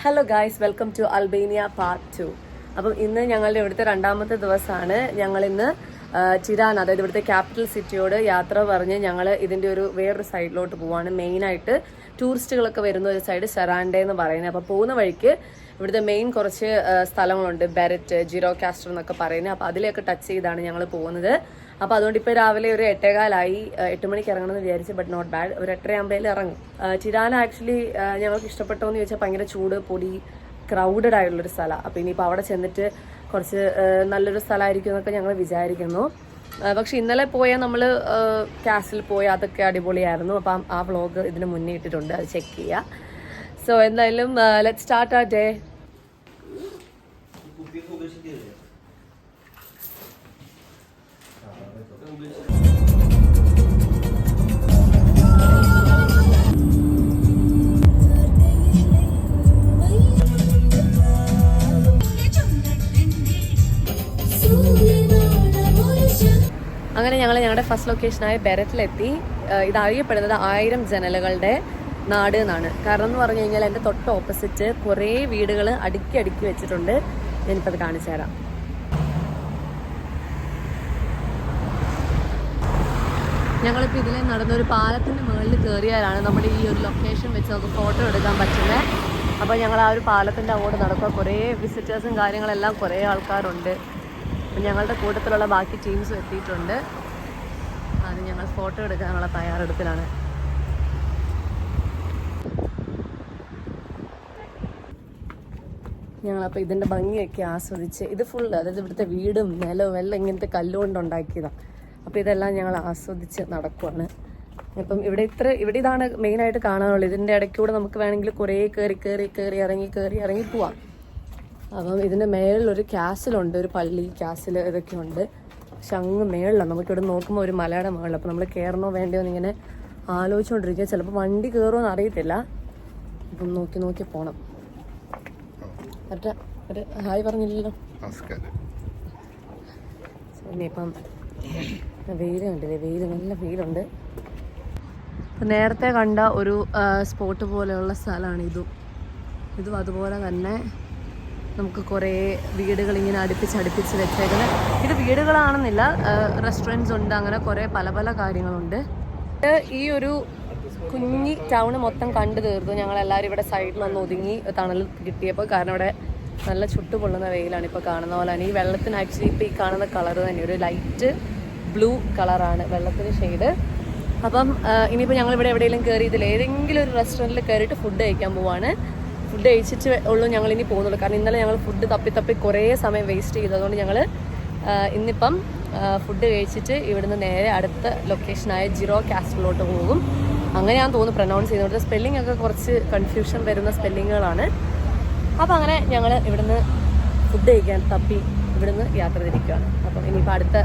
Hello guys, welcome to Albania part 2. അപ്പം ഇന്ന് ഞങ്ങളുടെ ഇവിടുത്തെ രണ്ടാമത്തെ ദിവസമാണ്. ഞങ്ങളിന്ന് ചിരാന, അതായത് ഇവിടുത്തെ ക്യാപിറ്റൽ സിറ്റിയോട് യാത്ര പറഞ്ഞ് ഞങ്ങൾ ഇതിൻ്റെ വേറൊരു സൈഡിലോട്ട് പോവാണ്. മെയിനായിട്ട് ടൂറിസ്റ്റുകളൊക്കെ വരുന്ന ഒരു സൈഡ് സെറാൻഡെ എന്ന് പറയുന്നത്. അപ്പോൾ പോകുന്ന വഴിക്ക് ഇവിടുത്തെ മെയിൻ കുറച്ച് സ്ഥലങ്ങളുണ്ട്, ബെരറ്റ്, ജിറോകാസ്റ്റർ എന്നൊക്കെ പറയുന്നത്. അപ്പോൾ അതിലേക്ക് ടച്ച് ചെയ്താണ് ഞങ്ങൾ പോകുന്നത്. അപ്പോൾ അതുകൊണ്ട് ഇപ്പോൾ രാവിലെ ഒരു 8:15 8 മണിക്ക് ഇറങ്ങണമെന്ന് വിചാരിച്ചു. ബട്ട് നോട്ട് ബാഡ്, ഒരു 8:30 ഇറങ്ങും. ചിരാന ആക്ച്വലി ഞങ്ങൾക്ക് ഇഷ്ടപ്പെട്ടോ എന്ന് ചോദിച്ചാൽ ഭയങ്കര ചൂട്, പൊടി, ക്രൗഡഡ് ആയിട്ടുള്ളൊരു സ്ഥലമാണ്. അപ്പോൾ ഇനിയിപ്പോൾ അവിടെ ചെന്നിട്ട് കുറച്ച് നല്ലൊരു സ്ഥലമായിരിക്കും എന്നൊക്കെ ഞങ്ങൾ വിചാരിക്കുന്നു. പക്ഷെ ഇന്നലെ പോയാൽ നമ്മൾ കാസിൽ പോയി, അതൊക്കെ അടിപൊളിയായിരുന്നു. അപ്പം ആ വ്ളോഗ് ഇതിന് മുന്നേ ഇട്ടിട്ടുണ്ട്, അത് ചെക്ക് ചെയ്യുക. സോ എന്തായാലും ലെറ്റ്സ് സ്റ്റാർട്ട് ആ ഡേ. അങ്ങനെ ഞങ്ങൾ ഞങ്ങളുടെ ഫസ്റ്റ് ലൊക്കേഷനായ ബെരറ്റിലെത്തി. ഇത് അറിയപ്പെടുന്നത് 1000 ജനലുകളുടെ നാട് എന്നാണ്. കാരണം എന്ന് പറഞ്ഞു കഴിഞ്ഞാൽ എൻ്റെ തൊട്ട് ഓപ്പോസിറ്റ് കുറേ വീടുകൾ അടുക്കി അടുക്കി വെച്ചിട്ടുണ്ട്. ഞാനിപ്പോൾ അത് കാണിച്ചു തരാം. ഞങ്ങളിപ്പോൾ ഇതിലെ നടന്നൊരു പാലത്തിൻ്റെ മുകളിൽ കയറിയാലാണ് നമ്മുടെ ഈ ഒരു ലൊക്കേഷൻ വെച്ച് നമുക്ക് ഫോട്ടോ എടുക്കാൻ പറ്റുന്നത്. അപ്പോൾ ഞങ്ങൾ ആ ഒരു പാലത്തിൻ്റെ അങ്ങോട്ട് നടക്കുക. കുറേ വിസിറ്റേഴ്സും കാര്യങ്ങളെല്ലാം കുറേ ആൾക്കാരുണ്ട്. അപ്പം ഞങ്ങളുടെ കൂട്ടത്തിലുള്ള ബാക്കി ടീംസും എത്തിയിട്ടുണ്ട്. അത് ഞങ്ങൾ ഫോട്ടോ എടുക്കാനുള്ള തയ്യാറെടുപ്പിലാണ്. ഞങ്ങളപ്പോൾ ഇതിൻ്റെ ഭംഗിയൊക്കെ ആസ്വദിച്ച്, ഇത് ഫുള്ള്, അതായത് ഇവിടുത്തെ വീടും നിലവും എല്ലാം ഇങ്ങനത്തെ കല്ലുകൊണ്ട് ഉണ്ടാക്കിയതാണ്. അപ്പോൾ ഇതെല്ലാം ഞങ്ങൾ ആസ്വദിച്ച് നടക്കുവാണ്. ഇപ്പം ഇവിടെ ഇതാണ് മെയിനായിട്ട് കാണാനുള്ളത്. ഇതിൻ്റെ ഇടയ്ക്കൂടെ നമുക്ക് വേണമെങ്കിൽ കുറേ കയറി ഇറങ്ങി പോവാം. അപ്പം ഇതിൻ്റെ മേളിലൊരു ക്യാസിലുണ്ട്, ഒരു പള്ളി, ക്യാസിൽ ഇതൊക്കെ ഉണ്ട്. പക്ഷെ അങ്ങ് മേളിലാണ്. നമുക്കിവിടെ നോക്കുമ്പോൾ ഒരു മലയുടെ മേളിൽ. അപ്പോൾ നമ്മൾ കയറണോ വേണ്ടയോ എന്നിങ്ങനെ ആലോചിച്ചുകൊണ്ടിരിക്കുക. ചിലപ്പോൾ വണ്ടി കയറുമോ എന്ന് അറിയത്തില്ല. അപ്പം നോക്കി പോകണം. ഒരു ഹായ് പറഞ്ഞില്ലല്ലോ. ഇനിയിപ്പം വെയിൽ കണ്ടില്ലേ, നല്ല വെയിലുണ്ട്. നേരത്തെ കണ്ട ഒരു സ്പോട്ട് പോലെയുള്ള സ്ഥലമാണ് ഇതും അതുപോലെ തന്നെ നമുക്ക് കുറേ വീടുകൾ ഇങ്ങനെ അടുപ്പിച്ച് വെച്ചേക്കുന്നത്. ഇത് വീടുകളാണെന്നില്ല, റെസ്റ്റോറൻറ്റ്സ് ഉണ്ട്, അങ്ങനെ കുറേ പല കാര്യങ്ങളുണ്ട്. ഈ ഒരു കുഞ്ഞി ടൗണ് മൊത്തം കണ്ടു തീർത്തു. ഞങ്ങളെല്ലാവരും ഇവിടെ സൈഡിലൊന്ന് ഒതുങ്ങി തണൽ കിട്ടിയപ്പോൾ. കാരണം ഇവിടെ നല്ല ചുട്ടുപൊള്ളുന്ന വെയിലാണ് ഇപ്പോൾ കാണുന്ന പോലെ തന്നെ. ഈ വെള്ളത്തിന് ആക്ച്വലി ഇപ്പോൾ ഈ കാണുന്ന കളർ തന്നെ ഒരു ലൈറ്റ് ബ്ലൂ കളറാണ് വെള്ളത്തിന് ഷെയ്ഡ്. അപ്പം ഇനിയിപ്പോൾ ഞങ്ങളിവിടെ എവിടെയെങ്കിലും കയറി ഏതെങ്കിലും ഒരു റെസ്റ്റോറൻറ്റിൽ കയറിയിട്ട് ഫുഡ് കഴിക്കാൻ പോവാണ്. ഫുഡ് കഴിച്ചിട്ട് ഉള്ളൂ ഞങ്ങളിനി പോകുന്നുള്ളൂ. കാരണം ഇന്നലെ ഞങ്ങൾ ഫുഡ് തപ്പി കുറേ സമയം വേസ്റ്റ് ചെയ്തതുകൊണ്ട് ഞങ്ങൾ ഇന്നിപ്പം ഫുഡ് കഴിച്ചിട്ട് ഇവിടുന്ന് നേരെ അടുത്ത ലൊക്കേഷനായ ജിറോകാസ്റ്ററിലോട്ട് പോകും. അങ്ങനെയാണെന്ന് തോന്നുന്നു പ്രൊനൗൺസ് ചെയ്യുന്നത്. സ്പെല്ലിംഗ് ഒക്കെ കുറച്ച് കൺഫ്യൂഷൻ വരുന്ന സ്പെല്ലിങ്ങുകളാണ്. അപ്പോൾ അങ്ങനെ ഞങ്ങൾ ഇവിടുന്ന് ഫുഡ് കഴിക്കാൻ തപ്പി ഇവിടുന്ന് യാത്ര തിരിക്കുകയാണ്. അപ്പം ഇനിയിപ്പോൾ അടുത്ത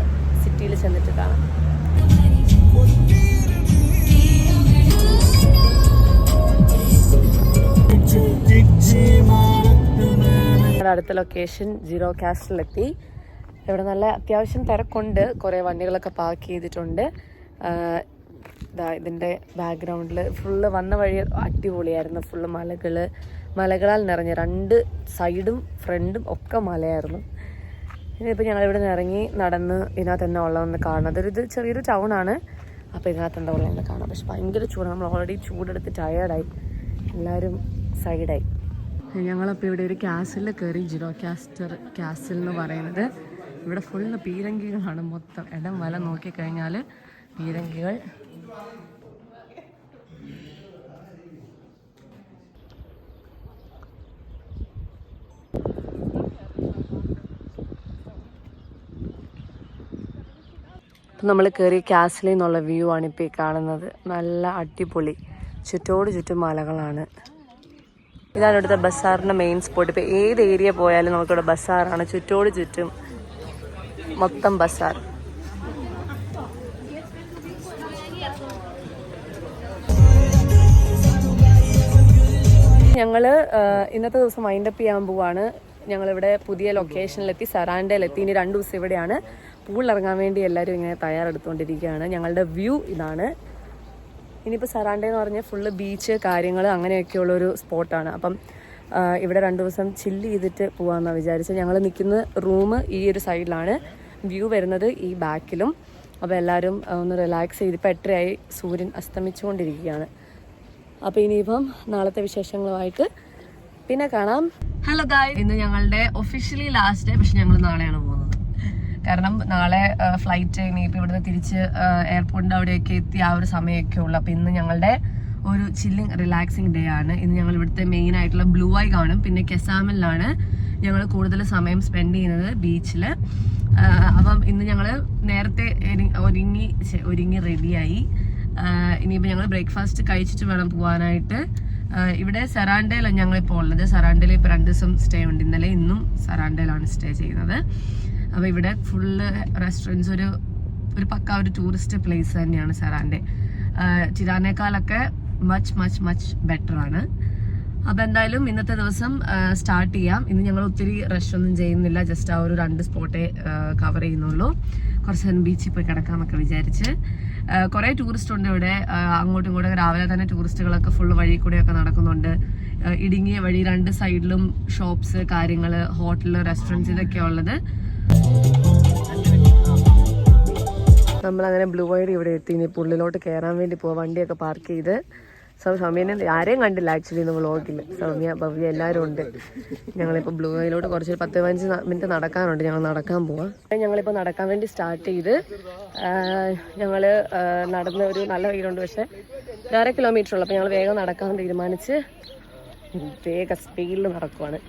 സിറ്റിയിൽ ചെന്നിട്ട് കാണാം. അടുത്ത ലൊക്കേഷൻ ജിറോകാസ്റ്ററിലെത്തി. ഇവിടെ നല്ല അത്യാവശ്യം തിരക്കുണ്ട്. കുറേ വണ്ടികളൊക്കെ പാർക്ക് ചെയ്തിട്ടുണ്ട്. ഇതിൻ്റെ ബാക്ക്ഗ്രൗണ്ടിൽ ഫുള്ള് വന്ന വഴി അടിപൊളിയായിരുന്നു. ഫുള്ള് മലകളാൽ നിറഞ്ഞ, 2 സൈഡും ഫ്രണ്ടും ഒക്കെ മലയായിരുന്നു. ഇനിയിപ്പോൾ ഞങ്ങളിവിടെ നിന്ന് ഇറങ്ങി നടന്ന് ഇതിനകത്ത് തന്നെ ഉള്ളതെന്ന് കാണുന്നത്. ഇത് ചെറിയൊരു ടൗണാണ്. അപ്പോൾ ഇതിനകത്ത് എന്താ ഉള്ളതെന്ന് കാണാം. പക്ഷെ ഭയങ്കര ചൂടാണ്. നമ്മൾ ഓൾറെഡി ചൂടെടുത്ത് ടയേർഡായി, എല്ലാവരും സൈഡായി. ഞങ്ങളപ്പോൾ ഇവിടെ ഒരു കാസിൽ കയറി. ജിറോകാസ്റ്റർ കാസിൽ എന്ന് പറയുന്നത്. ഇവിടെ ഫുള്ള് പീരങ്കികളാണ് മൊത്തം. ഇടം വല നോക്കിക്കഴിഞ്ഞാൽ പീരങ്കികൾ. ഇപ്പം നമ്മൾ കയറി കാസിലിൽ നിന്നുള്ള വ്യൂ ആണ് ഇപ്പോൾ ഈ കാണുന്നത്. നല്ല അടിപൊളി, ചുറ്റും മലകളാണ്. ഇതാണ് ഇവിടുത്തെ ബസാറിൻ്റെ മെയിൻ സ്പോട്ട്. ഇപ്പോൾ ഏത് ഏരിയ പോയാലും നമുക്കിവിടെ ബസാറാണ്. ചുറ്റും മൊത്തം ബസാർ. ഞങ്ങൾ ഇന്നത്തെ ദിവസം വൈൻഡപ്പ് ചെയ്യാൻ പോവാണ്. ഞങ്ങളിവിടെ പുതിയ ലൊക്കേഷനിലെത്തി, സെറാൻഡയിലെത്തി. ഇനി 2 ദിവസം ഇവിടെയാണ്. പൂളിലിറങ്ങാൻ വേണ്ടി എല്ലാവരും ഇങ്ങനെ തയ്യാറെടുത്തുകൊണ്ടിരിക്കുകയാണ്. ഞങ്ങളുടെ വ്യൂ ഇതാണ്. ഇനിയിപ്പോൾ സെറാൻഡെ എന്ന് പറഞ്ഞാൽ ഫുള്ള് ബീച്ച് കാര്യങ്ങൾ അങ്ങനെയൊക്കെയുള്ളൊരു സ്പോട്ടാണ്. അപ്പം ഇവിടെ 2 ദിവസം ചില്ല് ചെയ്തിട്ട് പോകാമെന്നാണ് വിചാരിച്ചത്. ഞങ്ങൾ നിൽക്കുന്ന റൂം ഈ ഒരു സൈഡിലാണ്, വ്യൂ വരുന്നത് ഈ ബാക്കിലും. അപ്പോൾ എല്ലാവരും ഒന്ന് റിലാക്സ് ചെയ്ത് ഇപ്പോൾ 8:30 സൂര്യൻ അസ്തമിച്ചുകൊണ്ടിരിക്കുകയാണ്. അപ്പോൾ ഇനിയിപ്പം നാളത്തെ വിശേഷങ്ങളുമായിട്ട് പിന്നെ കാണാം. ഹലോ ഗായ്സ്, ഇന്ന് ഞങ്ങളുടെ ഒഫീഷ്യലി ലാസ്റ്റ് ഡേ. പക്ഷെ ഞങ്ങൾ നാളെയാണ് പോകുന്നത്. കാരണം നാളെ ഫ്ലൈറ്റ് ഇനിയിപ്പോൾ ഇവിടുന്ന് തിരിച്ച് എയർപോർട്ടിൻ്റെ അവിടെയൊക്കെ എത്തി ആ ഒരു സമയമൊക്കെ ഉള്ളു. അപ്പോൾ ഇന്ന് ഞങ്ങളുടെ ഒരു ചില്ലിങ് റിലാക്സിങ് ഡേ ആണ്. ഇന്ന് ഞങ്ങൾ ഇവിടുത്തെ മെയിൻ ആയിട്ടുള്ള ബ്ലൂ ഐ കാണും. പിന്നെ കെസാമിലാണ് ഞങ്ങൾ കൂടുതൽ സമയം സ്പെൻഡ് ചെയ്യുന്നത്, ബീച്ചിൽ. അപ്പം ഇന്ന് ഞങ്ങൾ നേരത്തെ ഒരുങ്ങി റെഡിയായി. ഇനിയിപ്പോൾ ഞങ്ങൾ ബ്രേക്ക്ഫാസ്റ്റ് കഴിച്ചിട്ട് വേണം പോകാനായിട്ട്. ഇവിടെ സറാണ്ടയിലാണ് ഞങ്ങളിപ്പോൾ ഉള്ളത്. സറാണ്ടയിൽ ഇപ്പോൾ 2 ദിവസം സ്റ്റേ ഉണ്ട്. ഇന്നലെ ഇന്നും സറാണ്ടയിലാണ് സ്റ്റേ ചെയ്യുന്നത്. അപ്പോൾ ഇവിടെ ഫുള്ള് റെസ്റ്റോറൻറ്റ്സ്, ഒരു പക്ക ഒരു ടൂറിസ്റ്റ് പ്ലേസ് തന്നെയാണ് സറാണ്ടെ. ടിരാനേക്കാളൊക്കെ മച്ച് ബെറ്റർ ആണ്. അപ്പോൾ എന്തായാലും ഇന്നത്തെ ദിവസം സ്റ്റാർട്ട് ചെയ്യാം. ഇന്ന് ഞങ്ങൾ ഒത്തിരി റഷ് ഒന്നും ചെയ്യുന്നില്ല, ജസ്റ്റ് ആ ഒരു 2 സ്പോട്ടേ കവർ ചെയ്യുന്നുള്ളൂ. കുറച്ച് നേരം ബീച്ചിൽ പോയി കിടക്കാമെന്നൊക്കെ വിചാരിച്ച്. കുറേ ടൂറിസ്റ്റ് ഉണ്ട് ഇവിടെ. അങ്ങോട്ടും ഇങ്ങോട്ടും രാവിലെ തന്നെ ടൂറിസ്റ്റുകളൊക്കെ ഫുള്ള് വഴി കൂടെയൊക്കെ നടക്കുന്നുണ്ട്. ഇടുങ്ങിയ വഴി, 2 സൈഡിലും ഷോപ്സ്, കാര്യങ്ങൾ, ഹോട്ടൽ, റെസ്റ്റോറൻറ്റ്സ് ഇതൊക്കെ ഉള്ളത്. നമ്മളങ്ങനെ ബ്ലൂ ഐഡി ഇവിടെ എത്തി. ഇനി ഉള്ളിലോട്ട് കയറാൻ വേണ്ടി പോവാം. വണ്ടിയൊക്കെ പാർക്ക് ചെയ്ത്. സൗമ്യനെ ആരെയും കണ്ടില്ല ആക്ച്വലി ഇന്ന് വ്ളോഗിൽ. സൗമ്യ, ഭവ്യ എല്ലാവരും ഉണ്ട്. ഞങ്ങളിപ്പോൾ ബ്ലൂ ഐയിലോട്ട് കുറച്ച് 10-15 മിനിറ്റ് നടക്കാനുണ്ട്. ഞങ്ങൾ നടക്കാൻ പോവാം. ഞങ്ങളിപ്പോൾ നടക്കാൻ വേണ്ടി സ്റ്റാർട്ട് ചെയ്ത് ഞങ്ങൾ നടന്ന് ഒരു നല്ല വെയിലുണ്ട്, പക്ഷെ 1.5 കിലോമീറ്റർ ഉള്ളൂ. അപ്പോൾ ഞങ്ങൾ വേഗം നടക്കാൻ തീരുമാനിച്ച് വേഗം സ്പീഡിൽ നടക്കുവാണ്.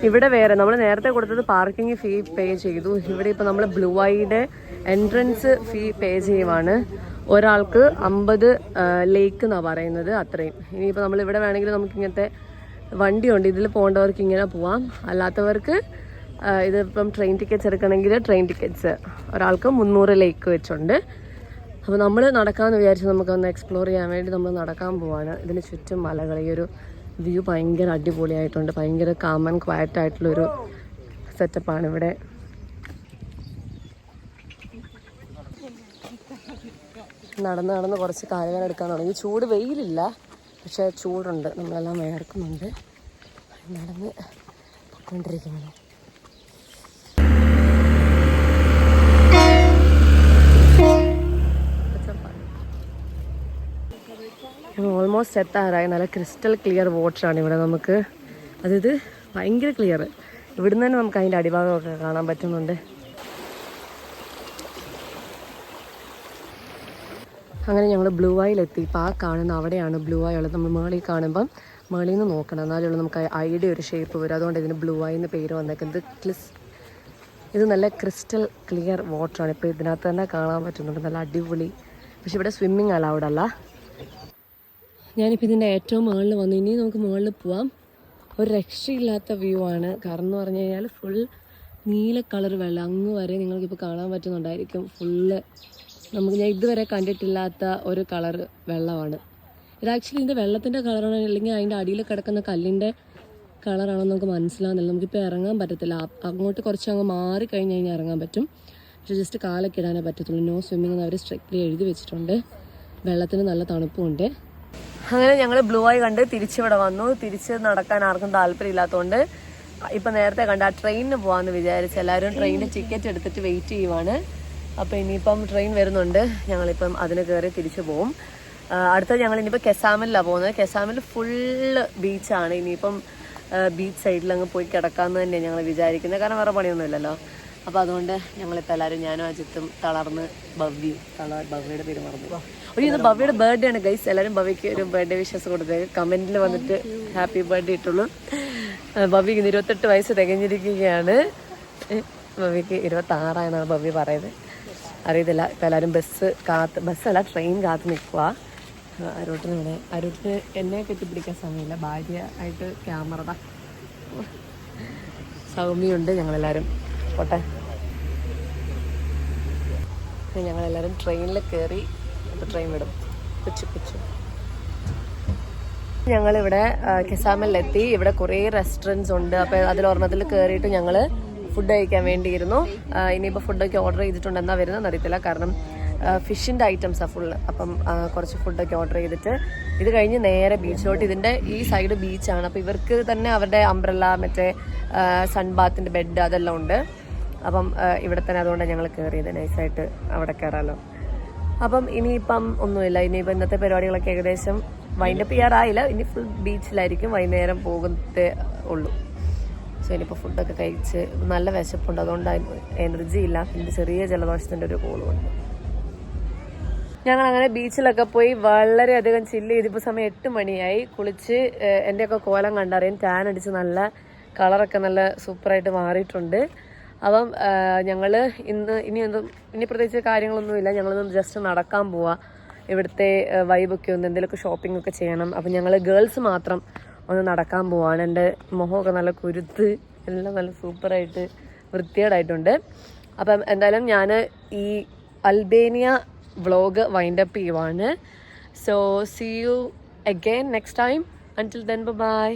ഇവിടെ വേറെ നമ്മൾ നേരത്തെ കൊടുത്തത് പാർക്കിംഗ് ഫീ പേ ചെയ്തു. ഇവിടെ ഇപ്പോൾ നമ്മൾ ബ്ലൂ ഐയുടെ എൻട്രൻസ് ഫീ പേ ചെയ്യുവാണ്. ഒരാൾക്ക് 50 ലേക്ക് എന്നാണ് പറയുന്നത്, അത്രയും. ഇനിയിപ്പോൾ നമ്മൾ ഇവിടെ വേണമെങ്കിൽ നമുക്ക് ഇങ്ങനത്തെ വണ്ടിയുണ്ട്, ഇതിൽ പോകേണ്ടവർക്ക് ഇങ്ങനെ പോവാം. അല്ലാത്തവർക്ക് ഇതിപ്പം ട്രെയിൻ ടിക്കറ്റ്സ് എടുക്കണമെങ്കിൽ ട്രെയിൻ ടിക്കറ്റ്സ് ഒരാൾക്ക് 300 ലേക്ക് വെച്ചുണ്ട്. അപ്പോൾ നമ്മൾ നടക്കാമെന്ന് വിചാരിച്ച് നമുക്കൊന്ന് എക്സ്പ്ലോർ ചെയ്യാൻ വേണ്ടി നമ്മൾ നടക്കാൻ പോവാണ്. ഇതിന് ചുറ്റും മലകൾ. ഈ ഒരു വ്യൂ ഭയങ്കര അടിപൊളിയായിട്ടുണ്ട്. ഭയങ്കര കാം ആൻഡ് ക്വയറ്റ് ആയിട്ടുള്ളൊരു സെറ്റപ്പാണ് ഇവിടെ. നടന്ന് കുറച്ച് കാലുവേദന എടുക്കാൻ തുടങ്ങി. ചൂട്, വെയിലില്ല, പക്ഷേ ചൂടുണ്ട്. നമ്മളെല്ലാം വേർക്കുന്നുണ്ട്. നടന്ന് പൊയ്ക്കൊണ്ടിരിക്കുന്നു. ഓൾമോസ്റ്റ് എത്താറായി. നല്ല ക്രിസ്റ്റൽ ക്ലിയർ വാട്ടറാണ് ഇവിടെ നമുക്ക്. അതായത് ഭയങ്കര ക്ലിയർ. ഇവിടുന്ന് തന്നെ നമുക്ക് അതിൻ്റെ അടിഭാഗമൊക്കെ കാണാൻ പറ്റുന്നുണ്ട്. അങ്ങനെ ഞങ്ങൾ ബ്ലൂ ഐയിലെത്തി. ഇപ്പോൾ ആ കാണുന്ന അവിടെയാണ് ബ്ലൂ ഐ ഉള്ളത്. നമ്മൾ മേളിൽ കാണുമ്പം മേളിൽ നിന്ന് നോക്കണം, എന്നാലുള്ള നമുക്ക് ഐയുടെ ഒരു ഷേപ്പ് വരും. അതുകൊണ്ട് ഇതിന് ബ്ലൂ ഐ എന്ന് പേര് വന്നേക്കുന്നത്. ഇത് നല്ല ക്രിസ്റ്റൽ ക്ലിയർ വാട്ടറാണ്. ഇപ്പോൾ ഇതിനകത്ത് തന്നെ കാണാൻ പറ്റുന്നുണ്ട്. നല്ല അടിപൊളി. പക്ഷെ ഇവിടെ സ്വിമ്മിങ് അലൗഡ് അല്ല. ഞാനിപ്പോൾ ഇതിൻ്റെ ഏറ്റവും മുകളിൽ വന്നു. ഇനി നമുക്ക് മുകളിൽ പോവാം. ഒരു രക്ഷയില്ലാത്ത വ്യൂ ആണ്. കാരണം എന്ന് പറഞ്ഞു കഴിഞ്ഞാൽ ഫുൾ നീല കളർ വെള്ളം അങ്ങ് വരെ നിങ്ങൾക്കിപ്പോൾ കാണാൻ പറ്റുന്നുണ്ടായിരിക്കും. ഫുള്ള് ഞാൻ ഇതുവരെ കണ്ടിട്ടില്ലാത്ത ഒരു കളർ വെള്ളമാണ് ഇത്. ആക്ച്വലി ഇതിൻ്റെ വെള്ളത്തിൻ്റെ കളറാണോ അല്ലെങ്കിൽ അതിൻ്റെ അടിയിൽ കിടക്കുന്ന കല്ലിൻ്റെ കളറാണോ നമുക്ക് മനസ്സിലാവുന്നില്ല. നമുക്കിപ്പോൾ ഇറങ്ങാൻ പറ്റത്തില്ല. അങ്ങോട്ട് കുറച്ച് അങ്ങ് മാറിക്കഴിഞ്ഞ് കഴിഞ്ഞാൽ ഇറങ്ങാൻ പറ്റും. പക്ഷേ ജസ്റ്റ് കാലൊക്കെ ഇടാനേ പറ്റത്തുള്ളൂ. നോ സ്വിമ്മിങ് എന്ന് അവർ സ്ട്രിക്റ്റ്ലി എഴുതി വെച്ചിട്ടുണ്ട്. വെള്ളത്തിന് നല്ല തണുപ്പുമുണ്ട്. അങ്ങനെ ഞങ്ങൾ ബ്ലൂ ഐ കണ്ട് തിരിച്ചിവിടെ വന്നു. തിരിച്ച് നടക്കാൻ ആർക്കും താല്പര്യമില്ലാത്തതുകൊണ്ട് ഇപ്പം നേരത്തെ കണ്ട ആ ട്രെയിനിന് പോകാമെന്ന് വിചാരിച്ച് എല്ലാവരും ട്രെയിനിന് ടിക്കറ്റ് എടുത്തിട്ട് വെയിറ്റ് ചെയ്യുവാണ്. അപ്പോൾ ഇനിയിപ്പം ട്രെയിൻ വരുന്നുണ്ട്. ഞങ്ങളിപ്പം അതിന് കയറി തിരിച്ചു പോവും. അടുത്ത ഞങ്ങൾ ഇനിയിപ്പോൾ കെസാമിലാണ് പോകുന്നത്. കെസാമിൽ ഫുള്ള് ബീച്ചാണ്. ഇനിയിപ്പം ബീച്ച് സൈഡിൽ അങ്ങ് പോയി കിടക്കാമെന്ന് തന്നെയാണ് ഞങ്ങൾ വിചാരിക്കുന്നത്. കാരണം വേറെ പണിയൊന്നുമില്ലല്ലോ. അപ്പോൾ അതുകൊണ്ട് ഞങ്ങളിപ്പോൾ എല്ലാവരും, ഞാനും അജിത്തും തളർന്ന്, ഭവ്യയുടെ പേര് മറന്നു. ഇന്ന് ഭവ്യയുടെ ബർത്ത്ഡേ ആണ് ഗൈസ്. എല്ലാവരും ഭവ്യയ്ക്ക് ഒരു ബർത്ത്ഡേ വിഷസ് കൊടുത്തത്. കമൻറ്റിൽ വന്നിട്ട് ഹാപ്പി ബർത്ത്ഡേ ഇട്ടുള്ളൂ. ഭവ്യക്ക് 28 വയസ്സ് തികഞ്ഞിരിക്കുകയാണ്. ഭവ്യക്ക് 26 എന്നാണ് ഭവ്യ പറയുന്നത്. അറിയത്തില്ല. ഇപ്പം എല്ലാവരും ബസ്സല്ല ട്രെയിൻ കാത്ത് നിൽക്കുക. അരുട്ടിന് എന്നെ കെട്ടിപ്പിടിക്കാൻ സമയമില്ല. ഭാര്യ ആയിട്ട് ക്യാമറ. സൗമ്യയുണ്ട്. ഞങ്ങളെല്ലാവരും പോട്ടെ. ഞങ്ങളെല്ലാവരും ട്രെയിനിൽ കയറി. ഇപ്പോൾ ട്രെയിൻ വിടും. കൊച്ചു ഞങ്ങളിവിടെ കെസാമിലെത്തി. ഇവിടെ കുറേ റെസ്റ്റോറൻറ്റ്സ് ഉണ്ട്. അപ്പോൾ അതിലൊരെണ്ണത്തിൽ കയറിയിട്ട് ഞങ്ങൾ ഫുഡ് കഴിക്കാൻ വേണ്ടിയിരുന്നു. ഇനിയിപ്പോൾ ഫുഡൊക്കെ ഓർഡർ ചെയ്തിട്ടുണ്ട്. എന്താ വരുന്നതെന്ന് അറിയത്തില്ല. കാരണം ഫിഷിൻ്റെ ഐറ്റംസാണ് ഫുള്ള്. അപ്പം കുറച്ച് ഫുഡൊക്കെ ഓർഡർ ചെയ്തിട്ട് ഇത് കഴിഞ്ഞ് നേരെ ബീച്ചിലോട്ട്. ഇതിൻ്റെ ഈ സൈഡ് ബീച്ചാണ്. അപ്പോൾ ഇവർക്ക് തന്നെ അവരുടെ അംബ്രല്ല, മറ്റേ സൺബാത്തിൻ്റെ ബെഡ് അതെല്ലാം ഉണ്ട്. അപ്പം ഇവിടെ തന്നെ അതുകൊണ്ടാണ് ഞങ്ങൾ കയറിയത്. നൈസായിട്ട് അവിടെ കയറാമല്ലോ. അപ്പം ഇനിയിപ്പം ഒന്നുമില്ല. ഇനിയിപ്പോൾ ഇന്നത്തെ പരിപാടികളൊക്കെ ഏകദേശം വൈൻഡപ്പ് ചെയ്യാറായില്ല. ഇനി ഫുൾ ബീച്ചിലായിരിക്കും. വൈകുന്നേരം പോകുന്നതേ ഉള്ളൂ. സോ ഇനിയിപ്പോൾ ഫുഡൊക്കെ കഴിച്ച് നല്ല വിശപ്പുണ്ട്. അതുകൊണ്ട് എനർജി ഇല്ല. പിന്നെ ചെറിയ ജലദോഷത്തിൻ്റെ ഒരു കോളുമുണ്ട്. ഞങ്ങൾ അങ്ങനെ ബീച്ചിലൊക്കെ പോയി വളരെയധികം ചില്ല് ചെയ്ത്. ഇപ്പോൾ സമയം 8 മണിയായി. കുളിച്ച് എൻ്റെയൊക്കെ കോലം കണ്ടറിയാൻ ടാൻ അടിച്ച് നല്ല കളറൊക്കെ നല്ല സൂപ്പറായിട്ട് മാറിയിട്ടുണ്ട്. അപ്പം ഞങ്ങൾ ഇനി പ്രത്യേകിച്ച് കാര്യങ്ങളൊന്നുമില്ല. ഞങ്ങളൊന്ന് ജസ്റ്റ് നടക്കാൻ പോവാം. ഇവിടുത്തെ വൈബൊക്കെ ഒന്ന് എന്തെങ്കിലുമൊക്കെ ഷോപ്പിംഗ് ഒക്കെ ചെയ്യണം. അപ്പം ഞങ്ങൾ ഗേൾസ് മാത്രം ഒന്ന് നടക്കാൻ പോവാണ്. എൻ്റെ മുഖമൊക്കെ നല്ല കുരുത്ത് എല്ലാം നല്ല സൂപ്പറായിട്ട് വൃത്തികേടായിട്ടുണ്ട്. അപ്പം എന്തായാലും ഞാൻ ഈ അൽബേനിയ വ്ളോഗ് വൈൻഡപ്പ് ചെയ്യുവാണ്. So see you again next time. Until then by.